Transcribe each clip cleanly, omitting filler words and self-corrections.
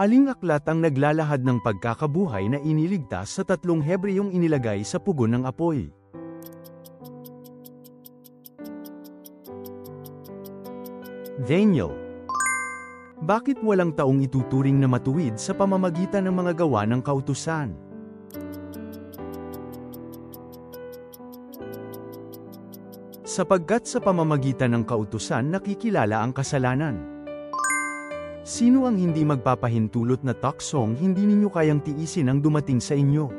Aling aklat ang naglalahad ng pagkakabuhay na iniligtas sa 3 Hebreyong inilagay sa pugon ng apoy? Daniel. Bakit walang taong ituturing na matuwid sa pamamagitan ng mga gawa ng kautusan? Sapagkat sa pamamagitan ng kautusan nakikilala ang kasalanan. Sino ang hindi magpapahintulot na taksong hindi ninyo kayang tiisin ang dumating sa inyo?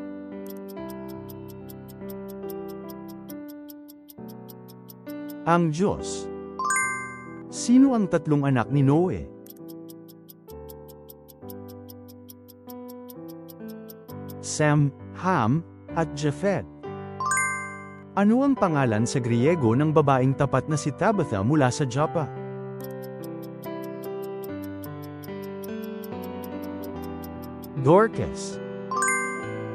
Ang Diyos. Sino ang 3 anak ni Noe? Sem, Ham, at Japhet. Ano ang pangalan sa Griego ng babaeng tapat na si Tabitha mula sa Joppa? Dorcas.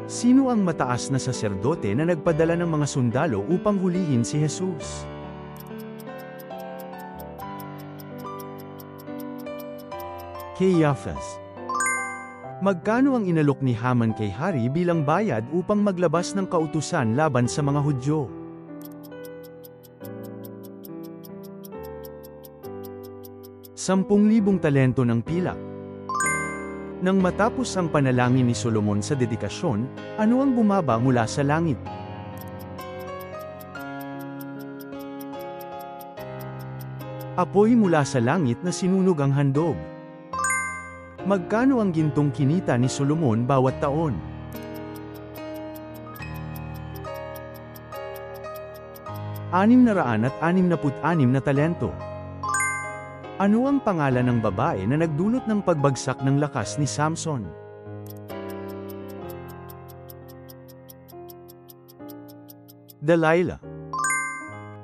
Sino ang mataas na saserdote na nagpadala ng mga sundalo upang hulihin si Jesus? Caiaphas. Magkano ang inalok ni Haman kay hari bilang bayad upang maglabas ng kautusan laban sa mga Hudyo? ₱10,000 talento ng pilak. Nang matapos ang panalangin ni Solomon sa dedikasyon, ano ang bumaba mula sa langit? Apoy mula sa langit na sinunog ang handog. Magkano ang gintong kinita ni Solomon bawat taon? ₱666 na talento. Ano ang pangalan ng babae na nagdulot ng pagbagsak ng lakas ni Samson? Delilah.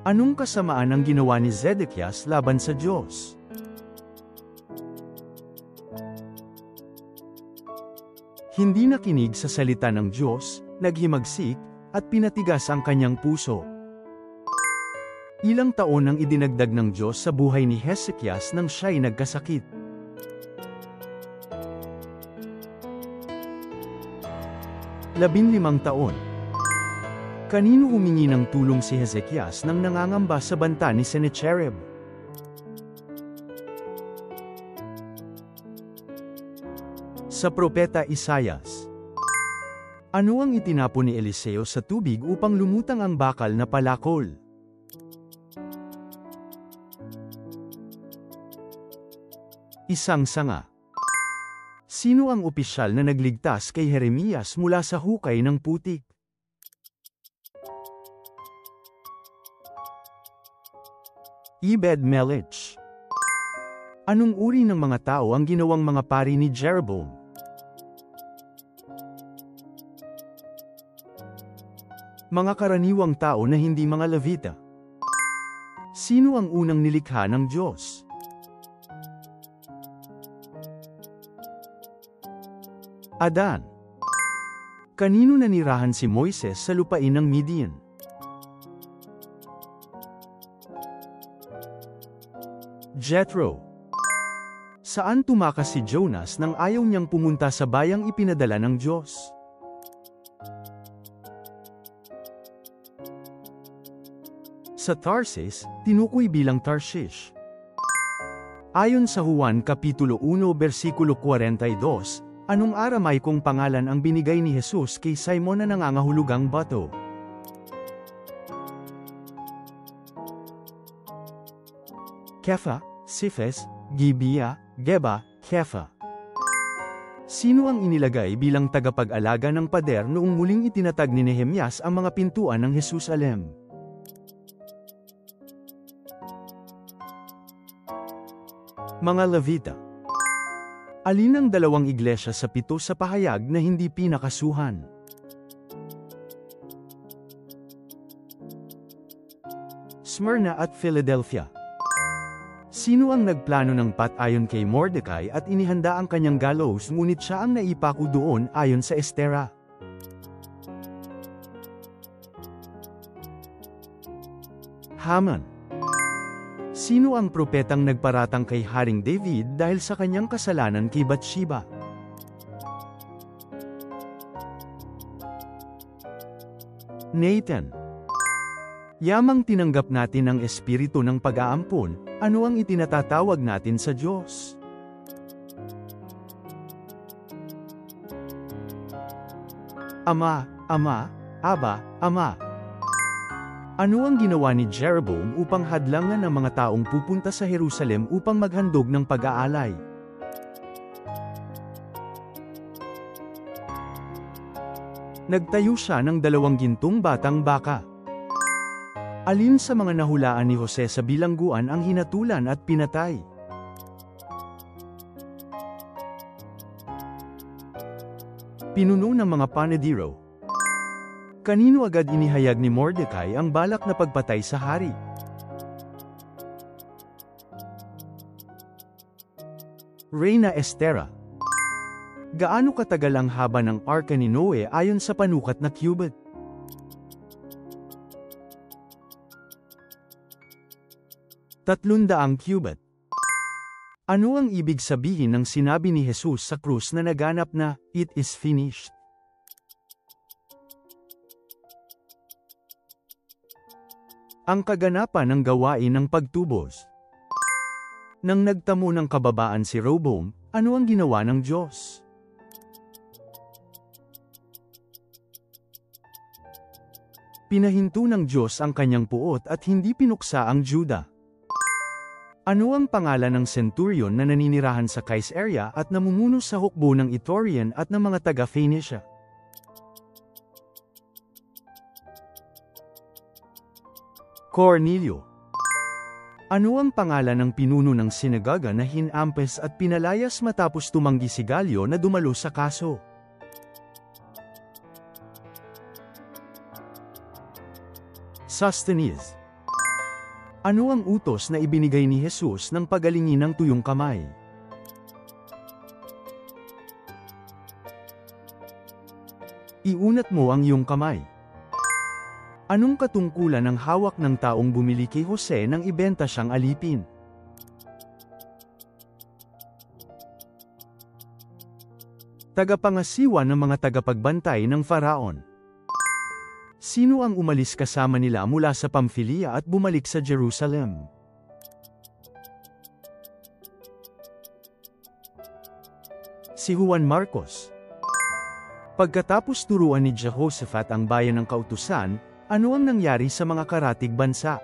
Anong kasamaan ang ginawa ni Zedekias laban sa Diyos? Hindi nakinig sa salita ng Diyos, naghimagsik, at pinatigas ang kanyang puso. Ilang taon ang idinagdag ng Diyos sa buhay ni Hezekias nang siya'y nagkasakit? 15 taon. Kanino humingi ng tulong si Hezekias nang nangangamba sa banta ni Sennacherib? Sa propeta Isaias. Ano ang itinapon ni Eliseo sa tubig upang lumutang ang bakal na palakol? Isang sanga. Sino ang opisyal na nagligtas kay Jeremias mula sa hukay ng putik? Ebed-Melech. Anong uri ng mga tao ang ginawang mga pari ni Jeroboam? Mga karaniwang tao na hindi mga Levita. Sino ang unang nilikha ng Diyos? Adan. Kanino nanirahan si Moises sa lupain ng Midian? Jethro. Saan tumakas si Jonas nang ayaw niyang pumunta sa bayang ipinadala ng Diyos? Sa Tarsis, tinukoy bilang Tarshish. Ayon sa Juan Kapitulo 1 versikulo 42, anong Aramaikong pangalan ang binigay ni Jesus kay Simon na nangangahulugang bato? Kepha, Siphes, Gibea, Geba, Kepha. Sino ang inilagay bilang tagapag-alaga ng pader noong muling itinatag ni Nehemias ang mga pintuan ng Jerusalem? Mga Levita. Alin ang 2 iglesia sa 7 sa pahayag na hindi pinakasuhan? Smyrna at Philadelphia. Sino ang nagplano ng patayon kay Mordecai at inihanda ang kanyang gallows ngunit siya ang naipako doon ayon sa Estera? Haman. Sino ang propetang nagparatang kay Haring David dahil sa kanyang kasalanan kay Bathsheba? Nathan. Yamang tinanggap natin ang espiritu ng pag-aampon, ano ang itinatatawag natin sa Diyos? Ama, Ama, Aba, Ama. Ano ang ginawa ni Jeroboam upang hadlangan ang mga taong pupunta sa Jerusalem upang maghandog ng pag-aalay? Nagtayo siya ng 2 gintong batang baka. Alin sa mga nahulaan ni Jose sa bilangguan ang hinatulan at pinatay? Pinuno ng mga panadiro. Kanino agad inihayag ni Mordecai ang balak na pagpatay sa hari? Reyna Estera. Gaano katagal ang haba ng arka ni Noe ayon sa panukat na cubit? Tatlundaang cubit. Ano ang ibig sabihin ng sinabi ni Jesus sa krus na naganap na, "It is finished"? Ang kaganapan ng gawain ng pagtubos. Nang nagtamo ng kababaan si Rehoboam, ano ang ginawa ng Diyos? Pinahinto ng Diyos ang kanyang puot at hindi pinuksa ang Juda. Ano ang pangalan ng centurion na naninirahan sa Caesarea at namumuno sa hukbo ng Ithorian at ng mga taga-Phoenicia? Cornelio. Ano ang pangalan ng pinuno ng sinagoga na hinampes at pinalayas matapos tumanggi si Galyo na dumalo sa kaso? Sosthenes. Ano ang utos na ibinigay ni Jesus ng pagalingin ng tuyong kamay? Iunat mo ang iyong kamay. Anong katungkulan ng hawak ng taong bumili kay Jose nang ibenta siyang alipin? Tagapangasiwa ng mga tagapagbantay ng Faraon. Sino ang umalis kasama nila mula sa Pamphylia at bumalik sa Jerusalem? Si Juan Marcos. Pagkatapos turuan ni Jehoshaphat ang bayan ng kautusan, ano ang nangyari sa mga karatig bansa?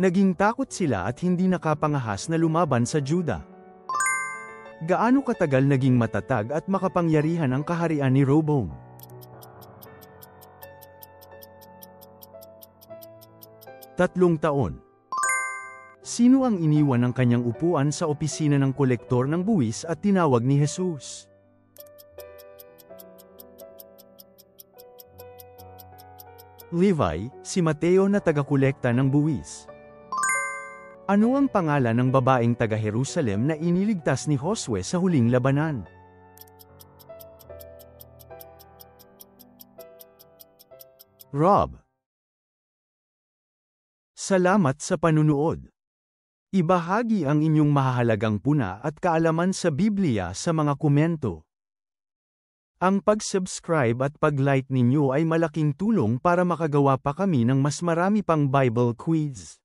Naging takot sila at hindi nakapangahas na lumaban sa Juda. Gaano katagal naging matatag at makapangyarihan ang kaharian ni Rehoboam? 3 taon. Sino ang iniwan ng kanyang upuan sa opisina ng kolektor ng buwis at tinawag ni Jesus? Levi, si Mateo na taga-kolekta ng buwis. Ano ang pangalan ng babaeng taga-Jerusalem na iniligtas ni Josue sa huling labanan? Rob. Salamat sa panunood. Ibahagi ang inyong mahahalagang puna at kaalaman sa Biblia sa mga komento. Ang pag-subscribe at pag-like ninyo ay malaking tulong para makagawa pa kami ng mas marami pang Bible quiz.